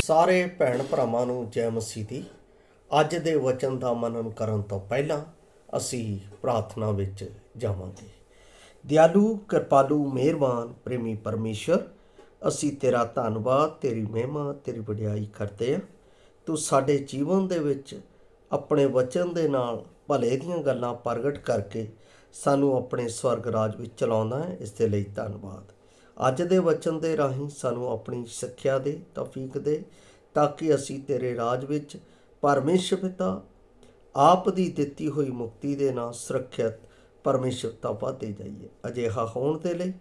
ਸਾਰੇ ਭੈਣ ਭਰਾਵਾਂ ਨੂੰ ਜੈ ਮਸੀਹ ਦੀ। ਅੱਜ ਦੇ ਵਚਨ ਦਾ ਮਨਨ ਕਰਨ ਤੋਂ ਪਹਿਲਾਂ ਅਸੀਂ ਪ੍ਰਾਰਥਨਾ ਵਿੱਚ ਜਾਵਾਂਗੇ। ਦਿਆਲੂ, ਕਿਰਪਾਲੂ, ਮਿਹਰਬਾਨ ਪ੍ਰੇਮੀ ਪਰਮੇਸ਼ਰ, ਅਸੀਂ ਤੇਰਾ ਧੰਨਵਾਦ, ਤੇਰੀ ਮਹਿਮਾ, ਤੇਰੀ ਵਡਿਆਈ ਕਰਦੇ ਹਾਂ। ਤੂੰ ਸਾਡੇ ਜੀਵਨ ਦੇ ਵਿੱਚ ਆਪਣੇ ਵਚਨ ਦੇ ਨਾਲ ਭਲੇ ਦੀਆਂ ਗੱਲਾਂ ਪ੍ਰਗਟ ਕਰਕੇ ਸਾਨੂੰ ਆਪਣੇ ਸਵਰਗ ਰਾਜ ਵਿੱਚ ਚਲਾਉਂਦਾ ਹੈ। ਇਸ ਦੇ ਲਈ ਧੰਨਵਾਦ। ਅੱਜ ਦੇ ਵਚਨ ਦੇ ਰਾਹੀਂ ਸਾਨੂੰ ਆਪਣੀ ਸਿੱਖਿਆ ਦੇ, ਤੌਫੀਕ ਦੇ, ਤਾਂ ਕਿ ਅਸੀਂ ਤੇਰੇ ਰਾਜ ਵਿੱਚ ਪਰਮੇਸ਼ਰ ਪਿਤਾ ਆਪ ਦੀ ਦਿੱਤੀ ਹੋਈ ਮੁਕਤੀ ਦੇ ਨਾਲ ਸੁਰੱਖਿਅਤ ਪਰਮੇਸ਼ਰ ਤਾਂ ਵਧਦੇ ਜਾਈਏ। ਅਜਿਹਾ ਹੋਣ ਦੇ ਲਈ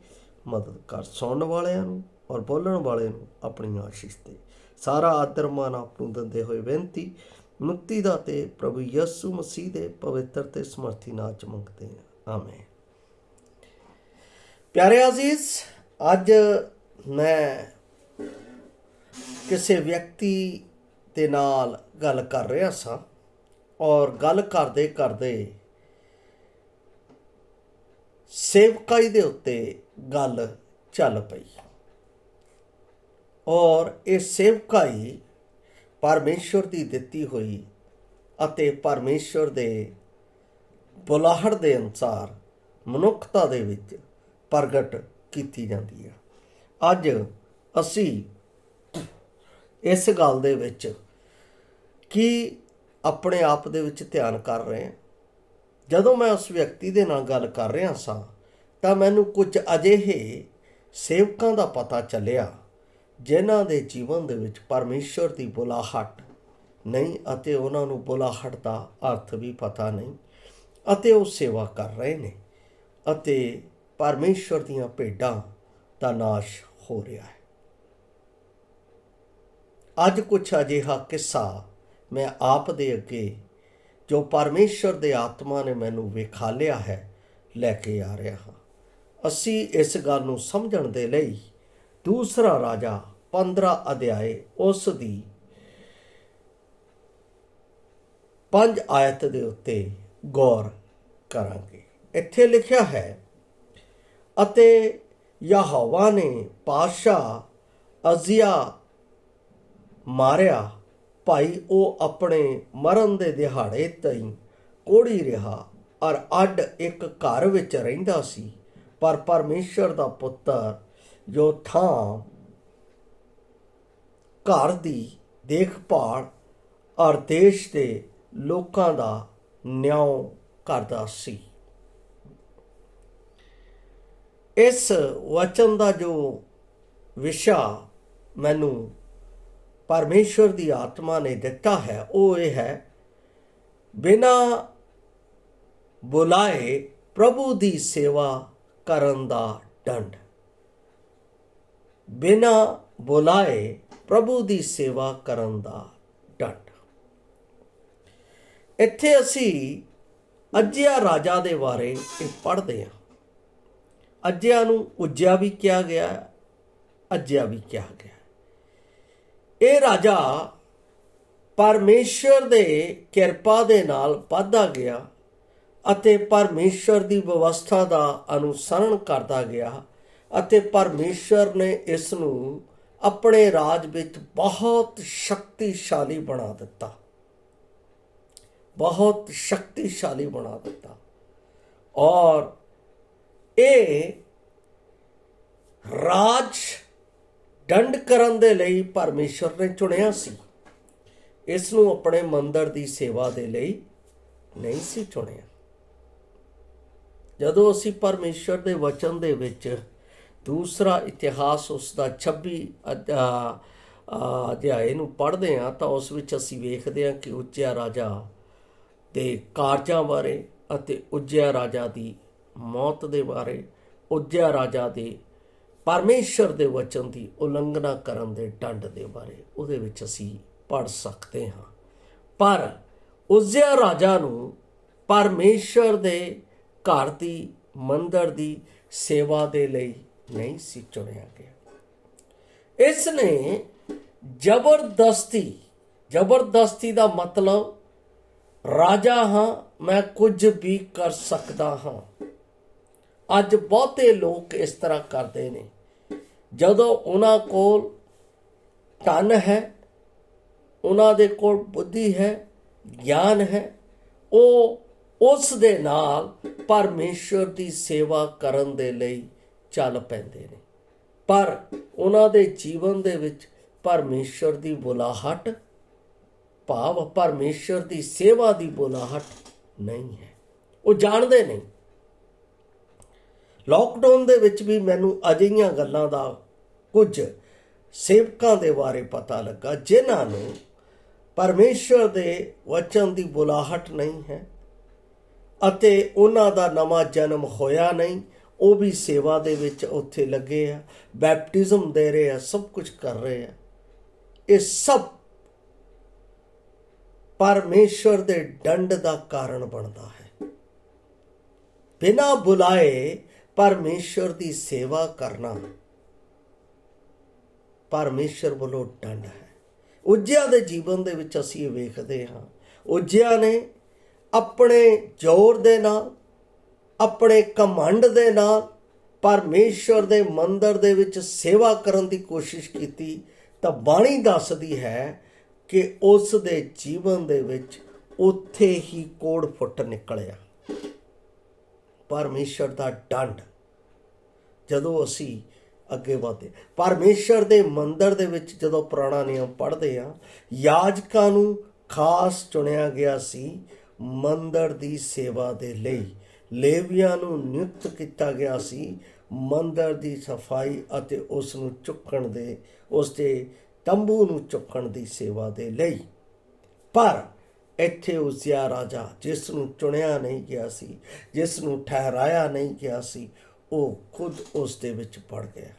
ਮਦਦ ਕਰ। ਸੁਣਨ ਵਾਲਿਆਂ ਨੂੰ ਔਰ ਬੋਲਣ ਵਾਲੇ ਨੂੰ ਆਪਣੀ ਆਸ਼ੀਸ਼ ਦੇ। ਸਾਰਾ ਆਦਰ ਮਾਨ ਆਪ ਨੂੰ ਦਿੰਦੇ ਹੋਏ ਬੇਨਤੀ ਮੁਕਤੀ ਦਾ ਤੇ ਪ੍ਰਭੂ ਯਿਸੂ ਮਸੀਹ ਦੇ ਪਵਿੱਤਰ ਤੇ ਸਮਰਥੀ ਨਾਮ ਚ ਮੰਗਦੇ ਹਾਂ, ਆਮੀਨ। ਪਿਆਰੇ ਅਜ਼ੀਜ਼, ਅੱਜ ਮੈਂ ਕਿਸੇ ਵਿਅਕਤੀ ਦੇ ਨਾਲ ਗੱਲ ਕਰ ਰਿਹਾ ਸਾਂ ਔਰ ਗੱਲ ਕਰਦੇ ਕਰਦੇ ਸੇਵਕਾਈ ਦੇ ਉੱਤੇ ਗੱਲ ਚੱਲ ਪਈ ਔਰ ਇਹ ਸੇਵਕਾਈ ਪਰਮੇਸ਼ਰ ਦੀ ਦਿੱਤੀ ਹੋਈ ਅਤੇ ਪਰਮੇਸ਼ਰ ਦੇ ਬੁਲਾਹਟ ਦੇ ਅਨੁਸਾਰ ਮਨੁੱਖਤਾ ਦੇ ਵਿੱਚ ਪ੍ਰਗਟ ਕੀਤੀ ਜਾਂਦੀ ਹੈ। ਅੱਜ ਅਸੀਂ ਇਸ ਗੱਲ ਦੇ ਵਿੱਚ ਕੀ ਆਪਣੇ ਆਪ ਦੇ ਵਿੱਚ ਧਿਆਨ ਕਰ ਰਹੇ ਹਾਂ। ਜਦੋਂ ਮੈਂ ਉਸ ਵਿਅਕਤੀ ਦੇ ਨਾਲ ਗੱਲ ਕਰ ਰਿਹਾ ਸਾਂ ਤਾਂ ਮੈਨੂੰ ਕੁਝ ਅਜਿਹੇ ਸੇਵਕਾਂ ਦਾ ਪਤਾ ਚੱਲਿਆ ਜਿਨ੍ਹਾਂ ਦੇ ਜੀਵਨ ਦੇ ਵਿੱਚ ਪਰਮੇਸ਼ਰ ਦੀ ਬੁਲਾਹਟ ਨਹੀਂ ਅਤੇ ਉਹਨਾਂ ਨੂੰ ਬੁਲਾਹਟ ਦਾ ਅਰਥ ਵੀ ਪਤਾ ਨਹੀਂ ਅਤੇ ਉਹ ਸੇਵਾ ਕਰ ਰਹੇ ਨੇ ਅਤੇ ਪਰਮੇਸ਼ਰ ਦੀਆਂ ਭੇਡਾਂ ਦਾ ਨਾਸ਼ ਹੋ ਰਿਹਾ ਹੈ। ਅੱਜ ਕੁਝ ਅਜਿਹਾ ਕਿੱਸਾ ਮੈਂ ਆਪ ਦੇ ਅੱਗੇ ਜੋ ਪਰਮੇਸ਼ਰ ਦੇ ਆਤਮਾ ਨੇ ਮੈਨੂੰ ਵਿਖਾਲਿਆ ਹੈ ਲੈ ਕੇ ਆ ਰਿਹਾ ਹਾਂ। ਅਸੀਂ ਇਸ ਗੱਲ ਨੂੰ ਸਮਝਣ ਦੇ ਲਈ ਦੂਸਰਾ ਰਾਜਾ 15 ਅਧਿਆਏ ਉਸ ਦੀ 5 ਆਇਤ ਦੇ ਉੱਤੇ ਗੌਰ ਕਰਾਂਗੇ। ਇੱਥੇ ਲਿਖਿਆ ਹੈ, ਅਤੇ ਯਹੋਵਾ ਨੇ ਪਾਤਸ਼ਾਹ ਅਜ਼ੀਆ ਮਾਰਿਆ। ਭਾਈ ਉਹ ਆਪਣੇ ਮਰਨ ਦੇ ਦਿਹਾੜੇ ਤਾਈਂ ਕੋੜ੍ਹੀ ਰਿਹਾ ਔਰ ਅੱਡ ਇੱਕ ਘਰ ਵਿੱਚ ਰਹਿੰਦਾ ਸੀ। ਪਰ ਪਰਮੇਸ਼ਰ ਦਾ ਪੁੱਤਰ ਜੋ ਥਾਂ ਘਰ ਦੀ ਦੇਖਭਾਲ ਔਰ ਦੇਸ਼ ਦੇ ਲੋਕਾਂ ਦਾ ਨਿਆਂ ਕਰਦਾ ਸੀ। ਇਸ ਵਚਨ ਦਾ ਜੋ ਵਿਸ਼ਾ ਮੈਨੂੰ ਪਰਮੇਸ਼ਰ ਦੀ ਆਤਮਾ ਨੇ ਦਿੱਤਾ ਹੈ ਉਹ ਇਹ ਹੈ, ਬਿਨਾਂ ਬੁਲਾਏ ਪ੍ਰਭੂ ਦੀ ਸੇਵਾ ਕਰਨ ਦਾ ਦੰਡ। ਬਿਨਾਂ ਬੁਲਾਏ ਪ੍ਰਭੂ ਦੀ ਸੇਵਾ ਕਰਨ ਦਾ ਦੰਡ। ਇੱਥੇ ਅਸੀਂ ਅਜਿਆ ਰਾਜਾ ਦੇ ਬਾਰੇ ਇਹ ਪੜ੍ਹਦੇ ਹਾਂ। ਅਜਿਆ ਨੂੰ ਉਜਿਆ ਵੀ ਕਿਹਾ ਗਿਆ, ਅਜਿਆ ਵੀ ਕਿਹਾ ਗਿਆ। ਇਹ ਰਾਜਾ ਪਰਮੇਸ਼ਰ ਦੇ ਕਿਰਪਾ ਦੇ ਨਾਲ ਵੱਧਦਾ ਗਿਆ ਅਤੇ ਪਰਮੇਸ਼ਰ ਦੀ ਵਿਵਸਥਾ ਦਾ ਅਨੁਸਰਣ ਕਰਦਾ ਗਿਆ ਅਤੇ ਪਰਮੇਸ਼ਰ ਨੇ ਇਸ ਨੂੰ ਆਪਣੇ ਰਾਜ ਵਿੱਚ ਬਹੁਤ ਸ਼ਕਤੀਸ਼ਾਲੀ ਬਣਾ ਦਿੱਤਾ, ਬਹੁਤ ਸ਼ਕਤੀਸ਼ਾਲੀ ਬਣਾ ਦਿੱਤਾ। ਔਰ ਇਹ ਰਾਜ ਦੰਡ ਕਰਨ ਦੇ ਲਈ ਪਰਮੇਸ਼ਰ ਨੇ ਚੁਣਿਆ ਸੀ। ਇਸ ਨੂੰ ਆਪਣੇ ਮੰਦਰ ਦੀ ਸੇਵਾ ਦੇ ਲਈ ਨਹੀਂ ਸੀ ਚੁਣਿਆ। ਜਦੋਂ ਅਸੀਂ ਪਰਮੇਸ਼ਰ ਦੇ ਵਚਨ ਦੇ ਵਿੱਚ ਦੂਸਰਾ ਇਤਿਹਾਸ ਉਸ ਦਾ 26 ਅਧਿਆਏ ਨੂੰ ਪੜ੍ਹਦੇ ਹਾਂ ਤਾਂ ਉਸ ਵਿੱਚ ਅਸੀਂ ਵੇਖਦੇ ਹਾਂ ਕਿ ਉਜਿਆ ਰਾਜਾ ਦੇ ਕਾਰਜਾਂ ਬਾਰੇ ਅਤੇ ਉਜਿਆ ਰਾਜਾ ਦੀ ਮੌਤ ਦੇ ਬਾਰੇ, ਉਜਿਆ ਰਾਜਾ ਦੇ ਪਰਮੇਸ਼ਰ ਦੇ ਵਚਨ ਦੀ ਉਲੰਘਣਾ ਕਰਨ ਦੇ ਦੰਡ ਦੇ ਬਾਰੇ ਉਹਦੇ ਵਿੱਚ ਅਸੀਂ ਪੜ੍ਹ ਸਕਦੇ ਹਾਂ। ਪਰ ਉਜਿਆ ਰਾਜਾ ਨੂੰ ਪਰਮੇਸ਼ਰ ਦੇ ਘਰ ਦੀ, ਮੰਦਰ ਦੀ ਸੇਵਾ ਦੇ ਲਈ ਨਹੀਂ ਸੀ ਚੁਣਿਆ ਗਿਆ। ਇਸ ਨੇ ਜ਼ਬਰਦਸਤੀ ਦਾ ਮਤਲਬ ਰਾਜਾ ਹਾਂ, ਮੈਂ ਕੁਝ ਵੀ ਕਰ ਸਕਦਾ ਹਾਂ। ਅੱਜ ਬਹੁਤੇ ਲੋਕ ਇਸ ਤਰ੍ਹਾਂ ਕਰਦੇ ਨੇ। ਜਦੋਂ ਉਹਨਾਂ ਕੋਲ ਧਨ ਹੈ, ਉਹਨਾਂ ਦੇ ਕੋਲ ਬੁੱਧੀ ਹੈ, ਗਿਆਨ ਹੈ, ਉਹ ਉਸ ਦੇ ਨਾਲ ਪਰਮੇਸ਼ਰ ਦੀ ਸੇਵਾ ਕਰਨ ਦੇ ਲਈ ਚੱਲ ਪੈਂਦੇ ਨੇ। ਪਰ ਉਹਨਾਂ ਦੇ ਜੀਵਨ ਦੇ ਵਿੱਚ ਪਰਮੇਸ਼ਰ ਦੀ ਬੁਲਾਹਟ, ਭਾਵ ਪਰਮੇਸ਼ਰ ਦੀ ਸੇਵਾ ਦੀ ਬੁਲਾਹਟ ਨਹੀਂ ਹੈ। ਉਹ ਜਾਣਦੇ ਨਹੀਂ। ਲੋਕਡਾਊਨ ਦੇ ਵਿੱਚ ਵੀ ਮੈਨੂੰ ਅਜਿਹੀਆਂ ਗੱਲਾਂ ਦਾ ਕੁਝ ਸੇਵਕਾਂ ਦੇ ਬਾਰੇ ਪਤਾ ਲੱਗਾ ਜਿਨ੍ਹਾਂ ਨੂੰ ਪਰਮੇਸ਼ਰ ਦੇ ਵਚਨ ਦੀ ਬੁਲਾਹਟ ਨਹੀਂ ਹੈ ਅਤੇ ਉਹਨਾਂ ਦਾ ਨਵਾਂ ਜਨਮ ਹੋਇਆ ਨਹੀਂ। ਉਹ ਵੀ ਸੇਵਾ ਦੇ ਵਿੱਚ ਉੱਥੇ ਲੱਗੇ ਆ, ਬੈਪਟਿਜ਼ਮ ਦੇ ਰਹੇ ਆ, ਸਭ ਕੁਝ ਕਰ ਰਹੇ ਆ। ਇਹ ਸਭ ਪਰਮੇਸ਼ਰ ਦੇ ਦੰਡ ਦਾ ਕਾਰਨ ਬਣਦਾ ਹੈ। ਬਿਨਾਂ ਬੁਲਾਏ ਪਰਮੇਸ਼ਰ ਦੀ ਸੇਵਾ ਕਰਨਾ ਪਰਮੇਸ਼ਰ ਵੱਲੋਂ ਦੰਡ ਹੈ। ਉਜਿਆ ਦੇ ਜੀਵਨ ਦੇ ਵਿੱਚ ਅਸੀਂ ਇਹ ਵੇਖਦੇ ਹਾਂ। ਉਜਿਆ ਨੇ ਆਪਣੇ ਜ਼ੋਰ ਦੇ ਨਾਲ, ਆਪਣੇ ਘਮੰਡ ਦੇ ਨਾਲ ਪਰਮੇਸ਼ਰ ਦੇ ਮੰਦਰ ਦੇ ਵਿੱਚ ਸੇਵਾ ਕਰਨ ਦੀ ਕੋਸ਼ਿਸ਼ ਕੀਤੀ ਤਾਂ ਬਾਣੀ ਦੱਸਦੀ ਹੈ ਕਿ ਉਸ ਦੇ ਜੀਵਨ ਦੇ ਵਿੱਚ ਉੱਥੇ ਹੀ ਕੋੜ ਫੁੱਟ ਨਿਕਲਿਆ। ਪਰਮੇਸ਼ਰ ਦਾ ਦੰਡ। ਜਦੋਂ ਅਸੀਂ ਅੱਗੇ ਵਧਦੇ ਪਰਮੇਸ਼ਰ ਦੇ ਮੰਦਰ ਦੇ ਵਿੱਚ, ਜਦੋਂ ਪੁਰਾਣਾ ਨਿਯਮ ਪੜ੍ਹਦੇ ਹਾਂ, ਯਾਜਕਾਂ ਨੂੰ ਖਾਸ ਚੁਣਿਆ ਗਿਆ ਸੀ ਮੰਦਰ ਦੀ ਸੇਵਾ ਦੇ ਲਈ। ਲੇਵੀਆਂ ਨੂੰ ਨਿਯੁਕਤ ਕੀਤਾ ਗਿਆ ਸੀ ਮੰਦਰ ਦੀ ਸਫਾਈ ਅਤੇ ਉਸ ਨੂੰ ਚੁੱਕਣ ਦੇ, ਉਸ ਦੇ ਤੰਬੂ ਨੂੰ ਚੁੱਕਣ ਦੀ ਸੇਵਾ ਦੇ ਲਈ। ਪਰ ਇੱਥੇ ਉਜ਼ੀਆ ਰਾਜਾ, ਜਿਸ ਨੂੰ ਚੁਣਿਆ ਨਹੀਂ ਗਿਆ ਸੀ, ਜਿਸ ਨੂੰ ਠਹਿਰਾਇਆ ਨਹੀਂ ਗਿਆ ਸੀ, ਉਹ ਖੁਦ ਉਸ ਦੇ ਵਿੱਚ ਪੜ ਗਿਆ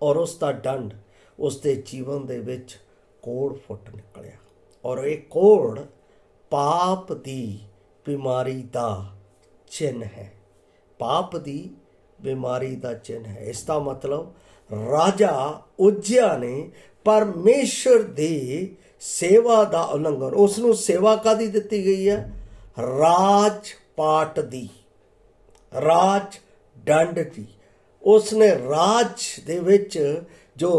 ਔਰ ਉਸ ਦਾ ਦੰਡ ਉਸ ਦੇ ਜੀਵਨ ਦੇ ਵਿੱਚ ਕੋੜ ਫੁੱਟ ਨਿਕਲਿਆ। ਔਰ ਇਹ ਕੋੜ ਪਾਪ ਦੀ ਬਿਮਾਰੀ ਦਾ ਚਿੰਨ੍ਹ ਹੈ। ਪਾਪ ਦੀ ਬਿਮਾਰੀ ਦਾ ਚਿੰਨ੍ਹ ਹੈ। ਇਸ ਦਾ ਮਤਲਬ ਰਾਜਾ ਉਜਿਆ ਨੇ ਪਰਮੇਸ਼ਰ ਦੀ ਸੇਵਾ ਦਾ ਉਲੰਘਣ, ਉਸ ਨੂੰ ਸੇਵਾ ਕਾਹਦੀ ਦਿੱਤੀ ਗਈ ਹੈ? ਰਾਜ ਪਾਟ ਦੀ, ਰਾਜ ਦੰਡ ਦੀ। ਉਸਨੇ ਰਾਜ ਦੇ ਵਿੱਚ ਜੋ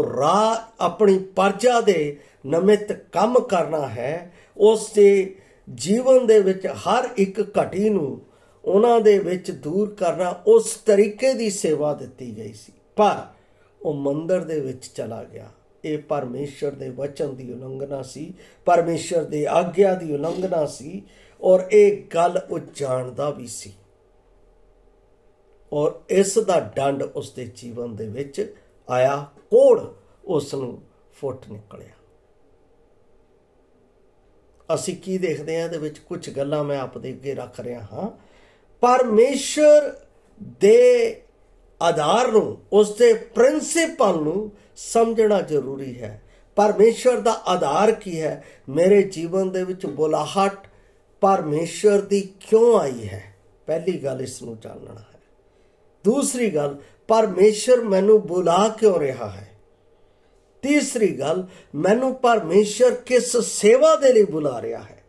ਆਪਣੀ ਪ੍ਰਜਾ ਦੇ ਨਿਮਿਤ ਕੰਮ ਕਰਨਾ ਹੈ, ਉਸ ਦੇ ਜੀਵਨ ਦੇ ਵਿੱਚ ਹਰ ਇੱਕ ਘਟੀ ਨੂੰ ਉਹਨਾਂ ਦੇ ਵਿੱਚ ਦੂਰ ਕਰਨਾ, ਉਸ ਤਰੀਕੇ ਦੀ ਸੇਵਾ ਦਿੱਤੀ ਗਈ ਸੀ। ਪਰ ਉਹ ਮੰਦਰ ਦੇ ਵਿੱਚ ਚਲਾ ਗਿਆ। ਇਹ ਪਰਮੇਸ਼ਰ ਦੇ ਵਚਨ ਦੀ ਉਲੰਘਣਾ ਸੀ, ਪਰਮੇਸ਼ਰ ਦੇ ਆਗਿਆ ਦੀ ਉਲੰਘਣਾ ਸੀ ਔਰ ਇਹ ਗੱਲ ਉਹ ਜਾਣਦਾ ਵੀ ਸੀ। ਔਰ ਇਸ ਦਾ ਦੰਡ ਉਸ ਦੇ ਜੀਵਨ ਦੇ ਵਿੱਚ ਆਇਆ, ਕੋੜ ਉਸ ਨੂੰ ਫੁੱਟ ਨਿਕਲਿਆ। ਅਸੀਂ ਕੀ ਦੇਖਦੇ ਹਾਂ ਇਹਦੇ ਵਿੱਚ? ਕੁਝ ਗੱਲਾਂ ਮੈਂ ਆਪ ਦੇ ਅੱਗੇ ਰੱਖ ਰਿਹਾ ਹਾਂ। ਪਰਮੇਸ਼ਰ ਦੇ ਆਧਾਰ ਨੂੰ, ਉਸ ਦੇ ਪ੍ਰਿੰਸੀਪਲ ਨੂੰ ਸਮਝਣਾ ਜ਼ਰੂਰੀ ਹੈ। ਪਰਮੇਸ਼ਰ ਦਾ ਆਧਾਰ ਕੀ ਹੈ? ਮੇਰੇ ਜੀਵਨ ਦੇ ਵਿੱਚ ਬੁਲਾਹਟ ਪਰਮੇਸ਼ਰ ਦੀ ਕਿਉਂ ਆਈ ਹੈ? ਪਹਿਲੀ ਗੱਲ ਇਸ ਨੂੰ ਜਾਣਨਾ ਹੈ। ਦੂਸਰੀ ਗੱਲ, ਪਰਮੇਸ਼ਰ ਮੈਨੂੰ ਬੁਲਾ ਕਿਉਂ ਰਿਹਾ ਹੈ? ਤੀਸਰੀ ਗੱਲ, ਮੈਨੂੰ ਪਰਮੇਸ਼ਰ ਕਿਸ ਸੇਵਾ ਦੇ ਲਈ ਬੁਲਾ ਰਿਹਾ ਹੈ?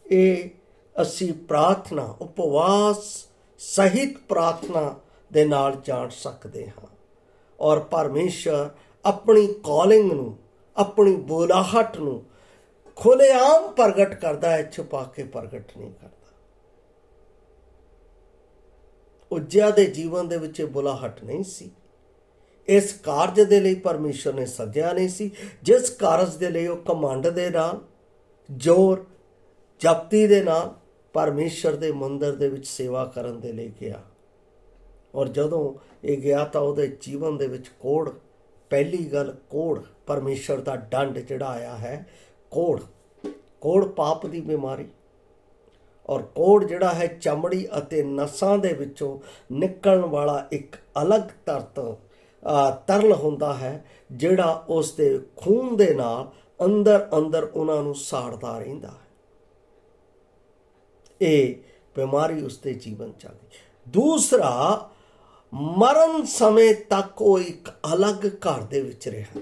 ਇਹ ਅਸੀਂ ਪ੍ਰਾਰਥਨਾ, ਉਪਵਾਸ ਸਹਿਤ ਪ੍ਰਾਰਥਨਾ ਦੇ ਨਾਲ ਜਾਣ ਸਕਦੇ ਹਾਂ। ਔਰ ਪਰਮੇਸ਼ਰ ਆਪਣੀ ਕਾਲਿੰਗ ਨੂੰ, ਆਪਣੀ ਬੁਲਾਹਟ ਨੂੰ ਖੁੱਲ੍ਹੇਆਮ ਪ੍ਰਗਟ ਕਰਦਾ ਹੈ, ਛੁਪਾ ਕੇ ਪ੍ਰਗਟ ਨਹੀਂ ਕਰਦਾ। ਉਜਿਆ ਦੇ ਜੀਵਨ ਦੇ ਵਿੱਚ ਬੁਲਾਹਟ ਨਹੀਂ ਸੀ। ਇਸ ਕਾਰਜ ਦੇ ਲਈ ਪਰਮੇਸ਼ਰ ਨੇ ਸੱਦਿਆ ਨਹੀਂ ਸੀ, ਜਿਸ ਕਾਰਜ ਦੇ ਲਈ ਉਹ ਘਮੰਡ ਦੇ ਨਾਲ, ਜ਼ੋਰ ਜ਼ਬਤੀ ਦੇ ਨਾਲ ਪਰਮੇਸ਼ਰ ਦੇ ਮੰਦਰ ਦੇ ਵਿੱਚ ਸੇਵਾ ਕਰਨ ਦੇ ਲਈ ਗਿਆ। ਔਰ ਜਦੋਂ ਇਹ ਗਿਆ ਤਾਂ ਉਹਦੇ ਜੀਵਨ ਦੇ ਵਿੱਚ ਕੋੜ। ਪਹਿਲੀ ਗੱਲ, ਕੋੜ, ਪਰਮੇਸ਼ਰ ਦਾ ਦੰਡ ਜਿਹੜਾ ਆਇਆ ਹੈ, ਕੋੜ। ਕੋੜ ਪਾਪ ਦੀ ਬਿਮਾਰੀ। ਔਰ ਕੋੜ ਜਿਹੜਾ ਹੈ ਚਮੜੀ ਅਤੇ ਨਸਾਂ ਦੇ ਵਿੱਚੋਂ ਨਿਕਲਣ ਵਾਲਾ ਇੱਕ ਅਲੱਗ ਤਰਲ ਹੁੰਦਾ ਹੈ, ਜਿਹੜਾ ਉਸ ਦੇ ਖੂਨ ਦੇ ਨਾਲ ਅੰਦਰ ਅੰਦਰ ਉਹਨਾਂ ਨੂੰ ਸਾੜਦਾ ਰਹਿੰਦਾ ਹੈ। ਇਹ ਬਿਮਾਰੀ ਉਸ ਦੇ ਜੀਵਨ 'ਚ ਆ ਗਈ। ਦੂਸਰਾ, ਮਰਨ ਸਮੇਂ ਤੱਕ ਉਹ ਇੱਕ ਅਲੱਗ ਘਰ ਦੇ ਵਿੱਚ ਰਿਹਾ।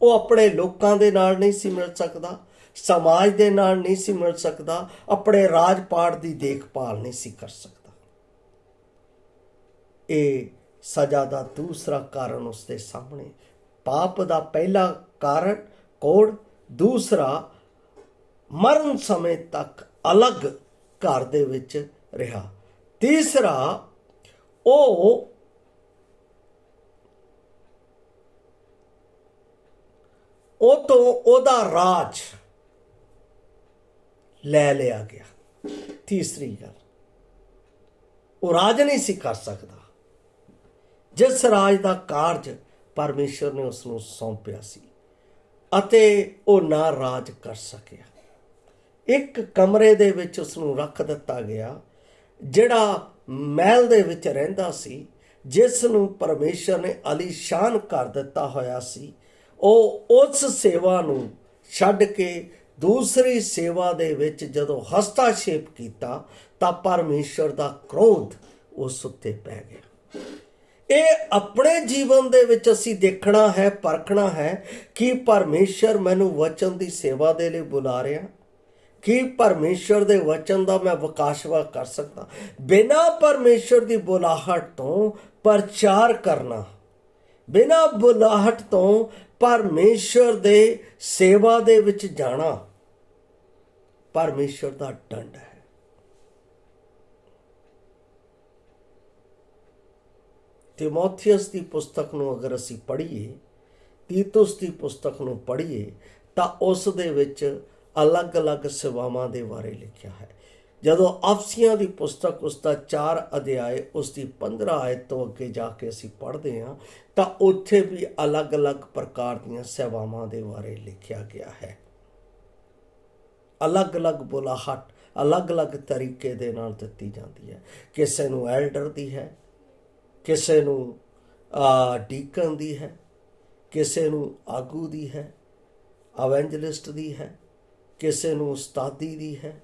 ਉਹ ਆਪਣੇ ਲੋਕਾਂ ਦੇ ਨਾਲ ਨਹੀਂ ਸੀ ਮਿਲ ਸਕਦਾ, ਸਮਾਜ ਦੇ ਨਾਲ ਨਹੀਂ ਸੀ ਮਿਲ ਸਕਦਾ, ਆਪਣੇ ਰਾਜ ਪਾਟ ਦੀ ਦੇਖਭਾਲ ਨਹੀਂ ਸੀ ਕਰ ਸਕਦਾ। ਇਹ ਸਜ਼ਾ ਦਾ ਦੂਸਰਾ ਕਾਰਨ ਉਸ ਦੇ ਸਾਹਮਣੇ ਪਾਪ ਦਾ ਪਹਿਲਾ ਕਾਰਨ ਕੋੜ, ਦੂਸਰਾ ਮਰਨ ਸਮੇਂ ਤੱਕ ਅਲੱਗ ਘਰ ਦੇ ਵਿੱਚ ਰਿਹਾ, ਤੀਸਰਾ ਉਹ ਤੋਂ ਉਹਦਾ ਰਾਜ ਲੈ ਲਿਆ ਗਿਆ। ਤੀਸਰੀ ਗੱਲ, ਉਹ ਰਾਜ ਨਹੀਂ ਸੀ ਕਰ ਸਕਦਾ ਜਿਸ ਰਾਜ ਦਾ ਕਾਰਜ ਪਰਮੇਸ਼ਰ ਨੇ ਉਸ ਨੂੰ ਸੌਂਪਿਆ ਸੀ, ਅਤੇ ਉਹ ਨਾ ਰਾਜ ਕਰ ਸਕਿਆ। ਇੱਕ ਕਮਰੇ ਦੇ ਵਿੱਚ ਉਸ ਨੂੰ ਰੱਖ ਦਿੱਤਾ ਗਿਆ, ਜਿਹੜਾ ਮਹਿਲ ਦੇ ਵਿੱਚ ਰਹਿੰਦਾ ਸੀ, ਜਿਸ ਨੂੰ ਪਰਮੇਸ਼ਰ ਨੇ ਆਲੀਸ਼ਾਨ ਕਰ ਦਿੱਤਾ ਹੋਇਆ ਸੀ। ਉਹ ਉਸ ਸੇਵਾ ਨੂੰ ਛੱਡ ਕੇ ਦੂਸਰੀ ਸੇਵਾ ਦੇ ਵਿੱਚ ਜਦੋਂ ਹਸਤਾਖੇਪ ਕੀਤਾ ਤਾਂ ਪਰਮੇਸ਼ਰ ਦਾ ਕ੍ਰੋਧ ਉਸ ਉੱਤੇ ਪੈ ਗਿਆ। ਇਹ ਆਪਣੇ ਜੀਵਨ ਦੇ ਵਿੱਚ ਅਸੀਂ ਦੇਖਣਾ ਹੈ, ਪਰਖਣਾ ਹੈ ਕਿ ਪਰਮੇਸ਼ਰ ਮੈਨੂੰ ਵਚਨ ਦੀ ਸੇਵਾ ਦੇ ਲਈ ਬੁਲਾ ਰਿਹਾ, ਕਿ ਪਰਮੇਸ਼ਰ ਦੇ ਵਚਨ ਦਾ ਮੈਂ ਵਿਕਾਸਵਾ ਕਰ ਸਕਦਾ। ਬਿਨਾਂ ਪਰਮੇਸ਼ਰ ਦੀ ਬੁਲਾਹਟ ਤੋਂ ਪ੍ਰਚਾਰ ਕਰਨਾ, ਬਿਨਾਂ ਬੁਲਾਹਟ ਤੋਂ ਪਰਮੇਸ਼ਰ ਦੇ ਸੇਵਾ ਦੇ ਵਿੱਚ ਜਾਣਾ ਪਰਮੇਸ਼ਰ ਦਾ ਦੰਡ ਹੈ। ਤਿਮੋਥੀਅਸ ਦੀ ਪੁਸਤਕ ਨੂੰ ਅਗਰ ਅਸੀਂ ਪੜ੍ਹੀਏ, ਤੀਤੁਸ ਦੀ ਪੁਸਤਕ ਨੂੰ ਪੜ੍ਹੀਏ, ਤਾਂ ਉਸ ਦੇ ਵਿੱਚ ਅਲੱਗ-ਅਲੱਗ ਸੇਵਾਵਾਂ ਦੇ ਬਾਰੇ ਲਿਖਿਆ ਹੈ। ਜਦੋਂ ਅਫਸੀਆਂ ਦੀ ਪੁਸਤਕ ਉਸ ਦਾ 4 ਅਧਿਆਏ ਉਸ ਦੀ 15 ਆਇਤ ਤੋਂ ਅੱਗੇ ਜਾ ਕੇ ਅਸੀਂ ਪੜ੍ਹਦੇ ਹਾਂ ਤਾਂ ਉੱਥੇ ਵੀ ਅਲੱਗ-ਅਲੱਗ ਪ੍ਰਕਾਰ ਦੀਆਂ ਸੇਵਾਵਾਂ ਦੇ ਬਾਰੇ ਲਿਖਿਆ ਗਿਆ ਹੈ। ਅਲੱਗ-ਅਲੱਗ ਬੁਲਾਹਟ ਅਲੱਗ-ਅਲੱਗ ਤਰੀਕੇ ਦੇ ਨਾਲ ਦਿੱਤੀ ਜਾਂਦੀ ਹੈ। ਕਿਸੇ ਨੂੰ ਐਲਡਰ ਦੀ ਹੈ, ਕਿਸੇ ਨੂੰ ਡੀਕਨ ਦੀ ਹੈ, ਕਿਸੇ ਨੂੰ ਆਗੂ ਦੀ ਹੈ, ਅਵੈਂਜਲਿਸਟ ਦੀ ਹੈ, ਕਿਸੇ ਨੂੰ ਉਸਤਾਦੀ ਦੀ ਹੈ,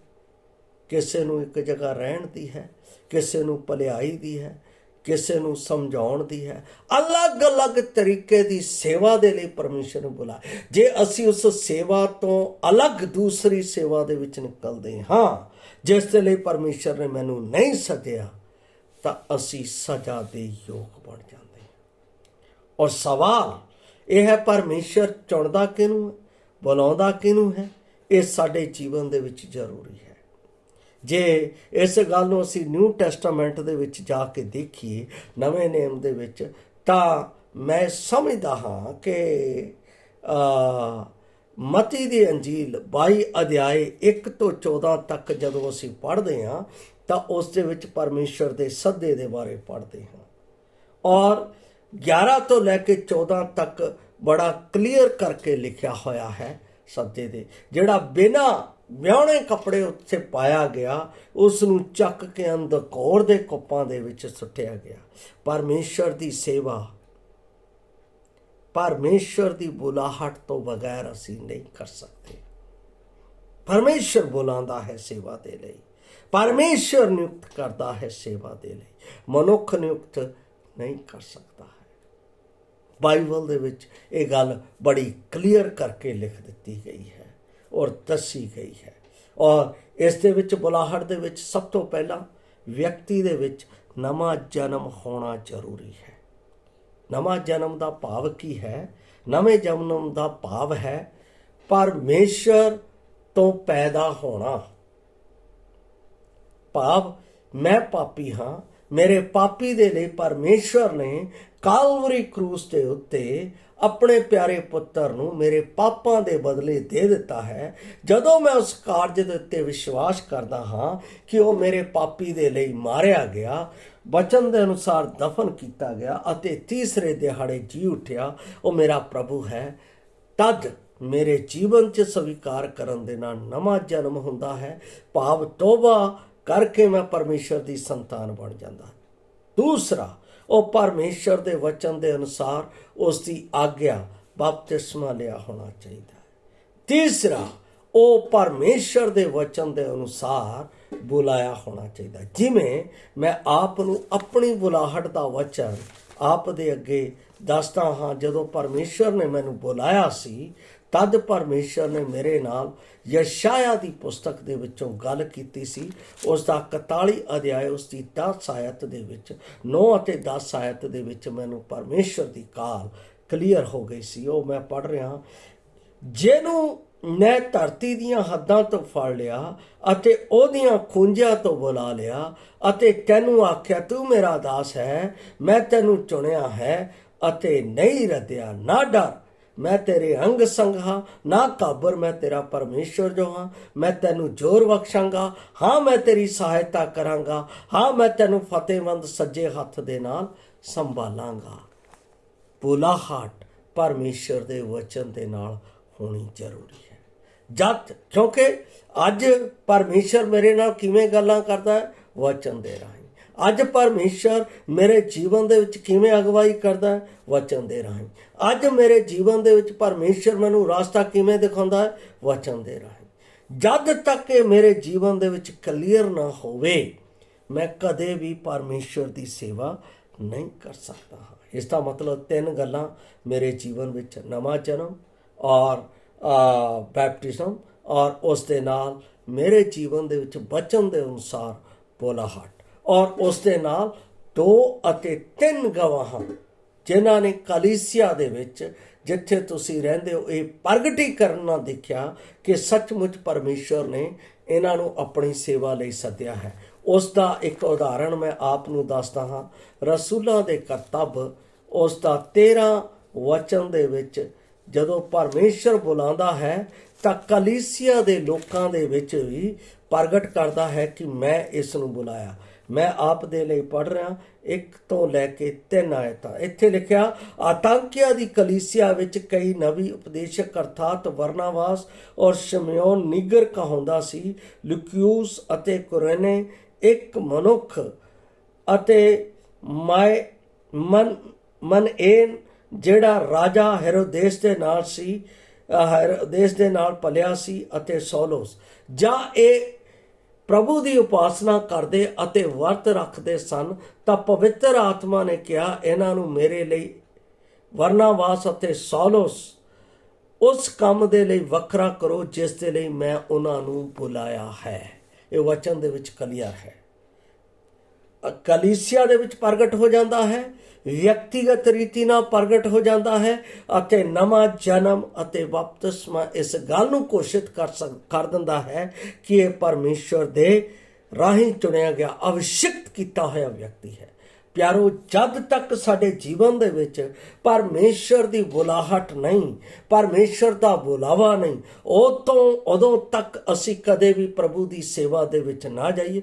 ਕਿਸੇ ਨੂੰ ਇੱਕ ਜਗ੍ਹਾ ਰਹਿਣ ਦੀ ਹੈ, ਕਿਸੇ ਨੂੰ ਭਲਾਈ ਦੀ ਹੈ, ਕਿਸੇ ਨੂੰ ਸਮਝਾਉਣ ਦੀ ਹੈ। ਅਲੱਗ-ਅਲੱਗ ਤਰੀਕੇ ਦੀ ਸੇਵਾ ਦੇ ਲਈ ਪਰਮੇਸ਼ਰ ਨੂੰ ਬੁਲਾਇਆ। ਜੇ ਅਸੀਂ ਉਸ ਸੇਵਾ ਤੋਂ ਅਲੱਗ ਦੂਸਰੀ ਸੇਵਾ ਦੇ ਵਿੱਚ ਨਿਕਲਦੇ ਹਾਂ ਜਿਸ ਦੇ ਲਈ ਪਰਮੇਸ਼ਰ ਨੇ ਮੈਨੂੰ ਨਹੀਂ ਸੱਦਿਆ, ਤਾਂ ਅਸੀਂ ਸਜ਼ਾ ਦੇ ਯੋਗ ਬਣ ਜਾਂਦੇ ਹਾਂ। ਔਰ ਸਵਾਲ ਇਹ ਹੈ, ਪਰਮੇਸ਼ਰ ਚੁਣਦਾ ਕਿਹਨੂੰ ਹੈ, ਬੁਲਾਉਂਦਾ ਕਿਹਨੂੰ ਹੈ? ਇਹ ਸਾਡੇ ਜੀਵਨ ਦੇ ਵਿੱਚ ਜ਼ਰੂਰੀ ਹੈ। ਜੇ ਇਸ ਗੱਲ ਨੂੰ ਅਸੀਂ ਨਿਊ ਟੈਸਟਾਮੈਂਟ ਦੇ ਵਿੱਚ ਜਾ ਕੇ ਦੇਖੀਏ, ਨਵੇਂ ਨੇਮ ਦੇ ਵਿੱਚ, ਤਾਂ ਮੈਂ ਸਮਝਦਾ ਹਾਂ ਕਿ ਮਤੀ ਦੀ ਅੰਜੀਲ 22 ਅਧਿਆਏ 1 ਤੋਂ 14 ਤੱਕ ਜਦੋਂ ਅਸੀਂ ਪੜ੍ਹਦੇ ਹਾਂ ਤਾਂ ਉਸ ਦੇ ਵਿੱਚ ਪਰਮੇਸ਼ਰ ਦੇ ਸੱਦੇ ਦੇ ਬਾਰੇ ਪੜ੍ਹਦੇ ਹਾਂ, ਔਰ 11 ਤੋਂ ਲੈ ਕੇ 14 ਤੱਕ ਬੜਾ ਕਲੀਅਰ ਕਰਕੇ ਲਿਖਿਆ ਹੋਇਆ ਹੈ ਸੱਦੇ ਦੇ। ਜਿਹੜਾ ਬਿਨਾਂ ਵਿਆਹੁਣੇ ਕੱਪੜੇ ਉੱਤੇ ਪਾਇਆ ਗਿਆ ਉਸ ਨੂੰ ਚੱਕ ਕੇ ਅੰਧਕੌਰ ਦੇ ਕੁੱਪਾਂ ਦੇ ਵਿੱਚ ਸੁੱਟਿਆ ਗਿਆ। ਪਰਮੇਸ਼ਰ ਦੀ ਸੇਵਾ, ਪਰਮੇਸ਼ਰ ਦੀ ਬੁਲਾਹਟ ਤੋਂ ਬਗੈਰ ਅਸੀਂ ਨਹੀਂ ਕਰ ਸਕਦੇ। ਪਰਮੇਸ਼ਰ ਬੁਲਾਉਂਦਾ ਹੈ ਸੇਵਾ ਦੇ ਲਈ, ਪਰਮੇਸ਼ਰ ਨਿਯੁਕਤ ਕਰਦਾ ਹੈ ਸੇਵਾ ਦੇ ਲਈ, ਮਨੁੱਖ ਨਿਯੁਕਤ ਨਹੀਂ ਕਰ ਸਕਦਾ ਹੈ। ਬਾਈਬਲ ਦੇ ਵਿੱਚ ਇਹ ਗੱਲ ਬੜੀ ਕਲੀਅਰ ਕਰਕੇ ਲਿਖ ਦਿੱਤੀ ਗਈ ਹੈ ਔਰ ਦੱਸੀ ਗਈ ਹੈ। ਔਰ ਇਸ ਦੇ ਵਿੱਚ ਬੁਲਾਹਟ ਦੇ ਵਿੱਚ ਸਭ ਤੋਂ ਪਹਿਲਾਂ ਵਿਅਕਤੀ ਦੇ ਵਿੱਚ ਨਵਾਂ ਜਨਮ ਹੋਣਾ ਜ਼ਰੂਰੀ ਹੈ। ਨਵਾਂ ਜਨਮ ਦਾ ਭਾਵ ਕੀ ਹੈ? ਨਵੇਂ ਜਨਮ ਦਾ ਭਾਵ ਹੈ ਪਰਮੇਸ਼ਰ ਤੋਂ ਪੈਦਾ ਹੋਣਾ। ਭਾਵ ਮੈਂ ਪਾਪੀ ਹਾਂ, ਮੇਰੇ ਪਾਪੀ ਦੇ ਲਈ ਪਰਮੇਸ਼ਰ ਨੇ ਕਾਲਵਰੀ ਕਰੂਸ ਦੇ ਉੱਤੇ ਆਪਣੇ ਪਿਆਰੇ ਪੁੱਤਰ ਨੂੰ ਮੇਰੇ ਪਾਪਾਂ ਦੇ ਬਦਲੇ ਦੇ ਦਿੱਤਾ ਹੈ। ਜਦੋਂ ਮੈਂ ਉਸ ਕਾਰਜ ਦੇ ਉੱਤੇ ਵਿਸ਼ਵਾਸ ਕਰਦਾ ਹਾਂ ਕਿ ਉਹ ਮੇਰੇ ਪਾਪੀ ਦੇ ਲਈ ਮਾਰਿਆ ਗਿਆ, ਵਚਨ ਦੇ ਅਨੁਸਾਰ ਦਫਨ ਕੀਤਾ ਗਿਆ ਅਤੇ ਤੀਸਰੇ ਦਿਹਾੜੇ ਜੀ ਉੱਠਿਆ, ਉਹ ਮੇਰਾ ਪ੍ਰਭੂ ਹੈ, ਤਦ ਮੇਰੇ ਜੀਵਨ 'ਚ ਸਵੀਕਾਰ ਕਰਨ ਦੇ ਨਾਲ ਨਵਾਂ ਜਨਮ ਹੁੰਦਾ ਹੈ। ਭਾਵ ਤੋਬਾ ਕਰਕੇ ਮੈਂ ਪਰਮੇਸ਼ਰ ਦੀ ਸੰਤਾਨ ਬਣ ਜਾਂਦਾ। ਦੂਸਰਾ, ਉਹ ਪਰਮੇਸ਼ਰ ਦੇ ਵਚਨ ਦੇ ਅਨੁਸਾਰ ਉਸ ਦੀ ਆਗਿਆ ਬਪਤਿਸਮਾ ਲਿਆ ਹੋਣਾ ਚਾਹੀਦਾ ਹੈ। ਤੀਸਰਾ, ਉਹ ਪਰਮੇਸ਼ਰ ਦੇ ਵਚਨ ਦੇ ਅਨੁਸਾਰ ਬੁਲਾਇਆ ਹੋਣਾ ਚਾਹੀਦਾ। ਜਿਵੇਂ ਮੈਂ ਆਪ ਨੂੰ ਆਪਣੀ ਬੁਲਾਹਟ ਦਾ ਵਚਨ ਆਪ ਦੇ ਅੱਗੇ ਦੱਸਦਾ ਹਾਂ, ਜਦੋਂ ਪਰਮੇਸ਼ਰ ਨੇ ਮੈਨੂੰ ਬੁਲਾਇਆ ਸੀ ਤਦ ਪਰਮੇਸ਼ਰ ਨੇ ਮੇਰੇ ਨਾਲ ਯਸ਼ਾਇਆ ਦੀ ਪੁਸਤਕ ਦੇ ਵਿੱਚੋਂ ਗੱਲ ਕੀਤੀ ਸੀ। ਉਸ ਦਾ 41 ਅਧਿਆਇ ਉਸ ਦੀ 10 ਆਇਤ ਦੇ ਵਿੱਚ, 9 ਅਤੇ 10 ਆਇਤ ਦੇ ਵਿੱਚ ਮੈਨੂੰ ਪਰਮੇਸ਼ਰ ਦੀ ਕਾਲ ਕਲੀਅਰ ਹੋ ਗਈ ਸੀ। ਉਹ ਮੈਂ ਪੜ੍ਹ ਰਿਹਾ, ਜਿਹਨੂੰ ਮੈਂ ਧਰਤੀ ਦੀਆਂ ਹੱਦਾਂ ਤੋਂ ਫੜ ਲਿਆ ਅਤੇ ਉਹਦੀਆਂ ਖੂੰਜਾਂ ਤੋਂ ਬੁਲਾ ਲਿਆ ਅਤੇ ਤੈਨੂੰ ਆਖਿਆ ਤੂੰ ਮੇਰਾ ਦਾਸ ਹੈ, ਮੈਂ ਤੈਨੂੰ ਚੁਣਿਆ ਹੈ ਅਤੇ ਨਹੀਂ ਰੱਦਿਆ। ਨਾ ਡਰ, ਮੈਂ ਤੇਰੇ ਅੰਗ ਸੰਗ ਹਾਂ, ਨਾ ਘਾਬਰ, ਮੈਂ ਤੇਰਾ ਪਰਮੇਸ਼ਵਰ ਜੋ ਹਾਂ। ਮੈਂ ਤੈਨੂੰ ਜ਼ੋਰ ਬਖਸ਼ਾਂਗਾ, ਹਾਂ ਮੈਂ ਤੇਰੀ ਸਹਾਇਤਾ ਕਰਾਂਗਾ, ਹਾਂ ਮੈਂ ਤੈਨੂੰ ਫਤਿਹਮੰਦ ਸੱਜੇ ਹੱਥ ਦੇ ਨਾਲ ਸੰਭਾਲਾਂਗਾ। ਬੁਲਾਹਟ ਪਰਮੇਸ਼ਰ ਦੇ ਵਚਨ ਦੇ ਨਾਲ ਹੋਣੀ ਜ਼ਰੂਰੀ ਹੈ। ਕਿਉਂਕਿ ਅੱਜ ਪਰਮੇਸ਼ਰ ਮੇਰੇ ਨਾਲ ਕਿਵੇਂ ਗੱਲਾਂ ਕਰਦਾ ਹੈ? ਵਚਨ ਦੇ ਰਾਹੀਂ। ਅੱਜ ਪਰਮੇਸ਼ਰ ਮੇਰੇ ਜੀਵਨ ਦੇ ਵਿੱਚ ਕਿਵੇਂ ਅਗਵਾਈ ਕਰਦਾ ਹੈ? ਵਚਨ ਦੇ ਰਾਹੀਂ। ਅੱਜ ਮੇਰੇ ਜੀਵਨ ਦੇ ਵਿੱਚ ਪਰਮੇਸ਼ਰ ਮੈਨੂੰ ਰਾਸਤਾ ਕਿਵੇਂ ਦਿਖਾਉਂਦਾ ਹੈ? ਵਚਨ ਦੇ ਰਾਹੀਂ। ਜਦ ਤੱਕ ਇਹ ਮੇਰੇ ਜੀਵਨ ਦੇ ਵਿੱਚ ਕਲੀਅਰ ਨਾ ਹੋਵੇ, ਮੈਂ ਕਦੇ ਵੀ ਪਰਮੇਸ਼ਰ ਦੀ ਸੇਵਾ ਨਹੀਂ ਕਰ ਸਕਦਾ ਹਾਂ। ਇਸ ਦਾ ਮਤਲਬ 3 ਗੱਲਾਂ ਮੇਰੇ ਜੀਵਨ ਵਿੱਚ: ਨਵਾਂ ਜਨਮ ਔਰ ਬੈਪਟਿਜ਼ਮ ਔਰ ਉਸ ਦੇ ਨਾਲ ਮੇਰੇ ਜੀਵਨ ਦੇ ਵਿੱਚ ਵਚਨ ਦੇ ਅਨੁਸਾਰ ਬੁਲਾਹਟ, ਔਰ ਉਸ ਦੇ ਨਾਲ 2 ਅਤੇ 3 ਗਵਾਹਾਂ ਜਿਨ੍ਹਾਂ ਨੇ ਕਲੀਸਿਆ ਦੇ ਵਿੱਚ ਜਿੱਥੇ ਤੁਸੀਂ ਰਹਿੰਦੇ ਹੋ ਇਹ ਪ੍ਰਗਟੀ ਕਰਨਾ ਦੇਖਿਆ ਕਿ ਸੱਚਮੁੱਚ ਪਰਮੇਸ਼ਰ ਨੇ ਇਹਨਾਂ ਨੂੰ ਆਪਣੀ ਸੇਵਾ ਲਈ ਸੱਦਿਆ ਹੈ। ਉਸ ਦਾ ਇੱਕ ਉਦਾਹਰਣ ਮੈਂ ਆਪ ਨੂੰ ਦੱਸਦਾ ਹਾਂ। ਰਸੂਲਾਂ ਦੇ ਕਰਤੱਵ ਉਸ ਦਾ 13 ਵਚਨ ਦੇ ਵਿੱਚ ਜਦੋਂ ਪਰਮੇਸ਼ਰ ਬੁਲਾਉਂਦਾ ਹੈ ਤਾਂ ਕਲੀਸਿਆ ਦੇ ਲੋਕਾਂ ਦੇ ਵਿੱਚ ਵੀ ਪ੍ਰਗਟ ਕਰਦਾ ਹੈ ਕਿ ਮੈਂ ਇਸ ਨੂੰ ਬੁਲਾਇਆ। ਮੈਂ ਆਪ ਦੇ ਲਈ ਪੜ੍ਹ ਰਿਹਾ 1 ਤੋਂ ਲੈ ਕੇ 3 ਆਇਤਾਂ। ਇੱਥੇ ਲਿਖਿਆ, ਆਤੰਕਿਆ ਦੀ ਕਲੀਸਿਆ ਵਿੱਚ ਕਈ ਨਵੀਂ ਉਪਦੇਸ਼ਕ ਅਰਥਾਤ ਬਰਨਾਬਾਸ ਔਰ ਸ਼ਮਯੋਨ ਨੀਗਰ ਕਹਾਉਂਦਾ ਸੀ। ਲੂਕਿਊਸ ਅਤੇ ਕੁਰੇਨੇ ਇੱਕ ਮਨੁੱਖ ਅਤੇ ਮਨਏਨ ਜਿਹੜਾ ਰਾਜਾ ਹੈਰੋਦੇਸ ਦੇ ਨਾਲ ਪਲਿਆ ਸੀ ਅਤੇ ਸੌਲੋਸ, ਜਾਂ ਇਹ ਪ੍ਰਭੂ ਦੀ ਉਪਾਸਨਾ ਕਰਦੇ ਅਤੇ ਵਰਤ ਰੱਖਦੇ ਸਨ ਤਾਂ ਪਵਿੱਤਰ ਆਤਮਾ ਨੇ ਕਿਹਾ, ਇਹਨਾਂ ਨੂੰ ਮੇਰੇ ਲਈ ਬਰਨਾਬਾਸ ਅਤੇ ਸੌਲੋਸ ਉਸ ਕੰਮ ਦੇ ਲਈ ਵੱਖਰਾ ਕਰੋ ਜਿਸ ਦੇ ਲਈ ਮੈਂ ਉਹਨਾਂ ਨੂੰ ਬੁਲਾਇਆ ਹੈ। ਇਹ ਵਚਨ ਦੇ ਵਿੱਚ ਕਲੀਅਰ ਹੈ। ਕਲੀਸਿਆ ਦੇ ਵਿੱਚ ਪ੍ਰਗਟ ਹੋ ਜਾਂਦਾ ਹੈ, ਵਿਅਕਤੀਗਤ ਰੀਤੀ ਨਾਲ ਪ੍ਰਗਟ ਹੋ ਜਾਂਦਾ ਹੈ ਅਤੇ ਨਵਾਂ ਜਨਮ ਅਤੇ ਬਪਤਿਸਮਾ ਇਸ ਗੱਲ ਨੂੰ ਘੋਸ਼ਿਤ ਕਰ ਦਿੰਦਾ ਹੈ ਕਿ ਇਹ ਪਰਮੇਸ਼ਰ ਦੇ ਰਾਹੀਂ ਚੁਣਿਆ ਗਿਆ ਅਭਿਸ਼ਿਕਤ ਕੀਤਾ ਹੋਇਆ ਵਿਅਕਤੀ ਹੈ। ਪਿਆਰੋ, ਜਦ ਤੱਕ ਸਾਡੇ ਜੀਵਨ ਦੇ ਵਿੱਚ ਪਰਮੇਸ਼ਰ ਦੀ ਬੁਲਾਹਟ ਨਹੀਂ, ਪਰਮੇਸ਼ਰ ਦਾ ਬੁਲਾਵਾ ਨਹੀਂ, ਉਦੋਂ ਤੱਕ ਅਸੀਂ ਕਦੇ ਵੀ ਪ੍ਰਭੂ ਦੀ ਸੇਵਾ ਦੇ ਵਿੱਚ ਨਾ ਜਾਈਏ।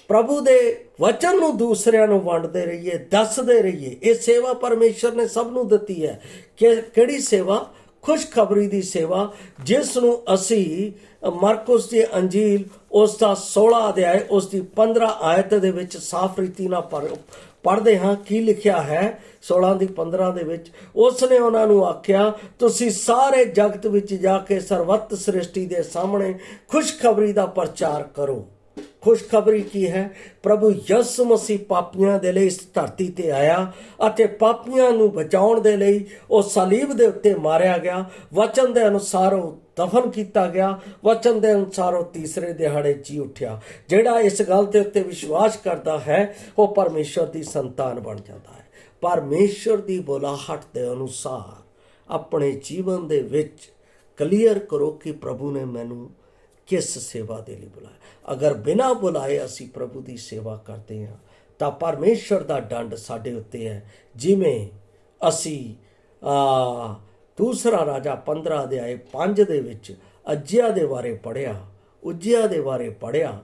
ਪ੍ਰਭੂ ਦੇ ਵਚਨ ਨੂੰ ਦੂਸਰਿਆਂ ਨੂੰ ਵੰਡਦੇ ਰਹੀਏ, ਦੱਸਦੇ ਰਹੀਏ। ਇਹ ਸੇਵਾ ਪਰਮੇਸ਼ਰ ਨੇ ਸਭ ਨੂੰ ਦਿੱਤੀ ਹੈ। ਕਿਹੜੀ ਸੇਵਾ? ਖੁਸ਼ਖਬਰੀ ਦੀ ਸੇਵਾ, ਜਿਸ ਨੂੰ ਅਸੀਂ ਮਰਕੁਸ ਦੀ ਅੰਜੀਲ ਉਸ ਦਾ 16 ਅਧਿਆਇ ਉਸ ਦੀ 15 ਆਇਤ ਦੇ ਵਿੱਚ ਸਾਫ਼ ਰੀਤੀ ਨਾਲ ਪੜ੍ਹਦੇ ਹਾਂ। ਕੀ ਲਿਖਿਆ ਹੈ 16 ਦੀ 15 ਦੇ ਵਿੱਚ? ਉਸ ਨੇ ਉਹਨਾਂ ਨੂੰ ਆਖਿਆ, ਤੁਸੀਂ ਸਾਰੇ ਜਗਤ ਵਿੱਚ ਜਾ ਕੇ ਸਰਬੱਤ ਸ੍ਰਿਸ਼ਟੀ ਦੇ ਸਾਹਮਣੇ ਖੁਸ਼ਖਬਰੀ ਦਾ ਪ੍ਰਚਾਰ ਕਰੋ। ਖੁਸ਼ਖਬਰੀ ਕੀ ਹੈ? ਪ੍ਰਭੂ ਯਿਸੂ ਮਸੀਹ ਪਾਪੀਆਂ ਦੇ ਲਈ ਇਸ ਧਰਤੀ ਤੇ ਆਇਆ ਅਤੇ ਪਾਪੀਆਂ ਨੂੰ ਬਚਾਉਣ ਦੇ ਲਈ ਉਹ ਸਲੀਬ ਦੇ ਉੱਤੇ ਮਾਰਿਆ ਗਿਆ। ਵਚਨ ਦੇ ਅਨੁਸਾਰ ਉਹ ਦਫਨ ਕੀਤਾ ਗਿਆ। ਵਚਨ ਦੇ ਅਨੁਸਾਰ ਉਹ ਤੀਸਰੇ ਦਿਹਾੜੇ ਜੀ ਉੱਠਿਆ। ਜਿਹੜਾ ਇਸ ਗੱਲ ਦੇ ਉੱਤੇ ਵਿਸ਼ਵਾਸ ਕਰਦਾ ਹੈ ਉਹ ਪਰਮੇਸ਼ਰ ਦੀ ਸੰਤਾਨ ਬਣ ਜਾਂਦਾ ਹੈ। ਪਰਮੇਸ਼ਰ ਦੀ ਬੁਲਾਹਟ ਦੇ ਅਨੁਸਾਰ ਆਪਣੇ ਜੀਵਨ ਦੇ ਵਿੱਚ ਕਲੀਅਰ ਕਰੋ ਕਿ ਪ੍ਰਭੂ ਨੇ ਮੈਨੂੰ ਕਿਸ ਸੇਵਾ ਦੇ ਲਈ ਬੁਲਾਇਆ। ਅਗਰ ਬਿਨਾਂ ਬੁਲਾਏ ਅਸੀਂ ਪ੍ਰਭੂ ਦੀ ਸੇਵਾ ਕਰਦੇ ਹਾਂ ਤਾਂ ਪਰਮੇਸ਼ਰ ਦਾ ਦੰਡ ਸਾਡੇ ਉੱਤੇ ਹੈ। ਜਿਵੇਂ ਅਸੀਂ ਦੂਸਰਾ ਰਾਜਾ 15 ਅਧਿਆਇ 5 ਦੇ ਵਿੱਚ ਉੱਜ਼ੀਆ ਦੇ ਬਾਰੇ ਪੜ੍ਹਿਆ,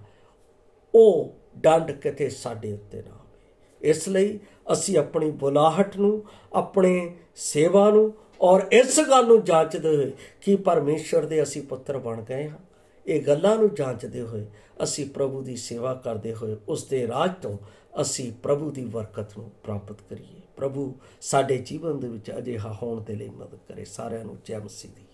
ਉਹ ਦੰਡ ਕਿਤੇ ਸਾਡੇ ਉੱਤੇ ਨਾ ਹੋਵੇ। ਇਸ ਲਈ ਅਸੀਂ ਆਪਣੀ ਬੁਲਾਹਟ ਨੂੰ, ਆਪਣੇ ਸੇਵਾ ਨੂੰ ਔਰ ਇਸ ਗੱਲ ਨੂੰ ਜਾਂਚਦੇ ਹੋਏ ਕਿ ਪਰਮੇਸ਼ਰ ਦੇ ਅਸੀਂ ਪੁੱਤਰ ਬਣ ਗਏ ਹਾਂ, ਇਹ ਗੱਲਾਂ ਨੂੰ ਜਾਂਚਦੇ ਹੋਏ ਅਸੀਂ ਪ੍ਰਭੂ ਦੀ ਸੇਵਾ ਕਰਦੇ ਹੋਏ ਉਸ ਦੇ ਰਾਜ ਤੋਂ ਅਸੀਂ ਪ੍ਰਭੂ ਦੀ ਬਰਕਤ ਨੂੰ ਪ੍ਰਾਪਤ ਕਰੀਏ। ਪ੍ਰਭੂ ਸਾਡੇ ਜੀਵਨ ਦੇ ਵਿੱਚ ਅਜਿਹਾ ਹੋਣ ਦੇ ਲਈ ਮਦਦ ਕਰੇ। ਸਾਰਿਆਂ ਨੂੰ ਜੈ ਮਸੀਹ ਦੀ।